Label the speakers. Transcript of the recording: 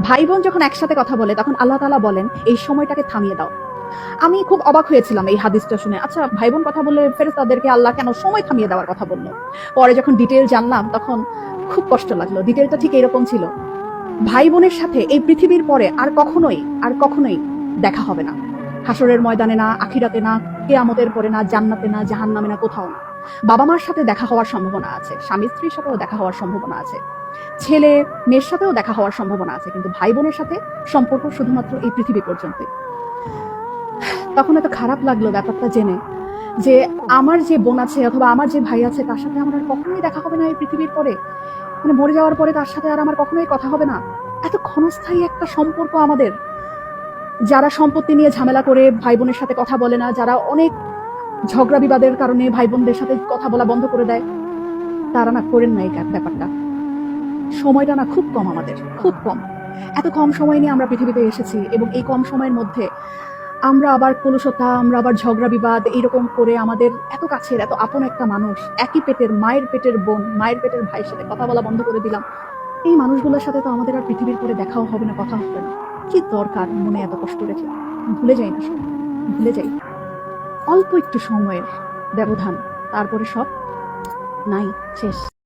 Speaker 1: ভাই বোন যখন একসাথে কথা বলে তখন আল্লাহ তাআলা বলেন এই সময়টাকে থামিয়ে দাও। আমি খুব অবাক হয়েছিলাম এই হাদিসটা শুনে। আচ্ছা, ভাই বোন কথা বললে ফেরেশতাদেরকে আল্লাহ কেন সময় থামিয়ে দেওয়ার কথা বলল? পরে যখন ডিটেইল জানলাম তখন খুব কষ্ট লাগলো। ডিটেইলটা ঠিক এরকম ছিল, ভাই বোনের সাথে এই পৃথিবীর পরে আর কখনোই দেখা হবে না। হাসরের ময়দানে না, আখিরাতে না, কিয়ামতের পরে না, জান্নাতে না, জাহান্নামে না, কোথাও না। বাবা মার সাথে দেখা হওয়ার সম্ভাবনা আছে, স্বামী স্ত্রীর সাথেও দেখা হওয়ার সম্ভাবনা আছে, ছেলে মেয়ের সাথেও দেখা হওয়ার সম্ভাবনা আছে, কিন্তু ভাই বোনের সাথে সম্পর্ক শুধুমাত্র এই পৃথিবী পর্যন্ত। তখন এত খারাপ লাগলো ব্যাপারটা জেনে যে আমার যে বোন আছে অথবা আমার যে ভাই আছে তার সাথে আমার আর কখনোই দেখা হবে না এই পৃথিবীর পরে। মানে মরে যাওয়ার পরে তার সাথে আর আমার কখনোই কথা হবে না। এত ক্ষণস্থায়ী একটা সম্পর্ক আমাদের। যারা সম্পত্তি নিয়ে ঝামেলা করে ভাই বোনের সাথে কথা বলে না, যারা অনেক ঝগড়া বিবাদের কারণে ভাই বোনদের সাথে কথা বলা বন্ধ করে দেয়, তারা না করেন না এই ব্যাপারটা। সময়টা না খুব কম, আমাদের খুব কম। এত কম সময় নিয়ে আমরা পৃথিবীতে এসেছি এবং এই কম সময়ের মধ্যে আমরা আবার কলুষতা, আমরা আবার ঝগড়া বিবাদ এইরকম করে আমাদের এত কাছের এত আপন একটা মানুষ, একই পেটের মায়ের পেটের বোন, মায়ের পেটের ভাইয়ের সাথে কথা বলা বন্ধ করে দিলাম। এই মানুষগুলোর সাথে তো আমাদের আর পৃথিবীর পরে দেখাও হবে না, কথা হবে না। কি দরকার মনে এত কষ্ট রেখে? ভুলে যাই না সব, ভুলে যাই। অল্প একটু সময়ের ব্যবধান, তারপরে সব নাই, শেষ।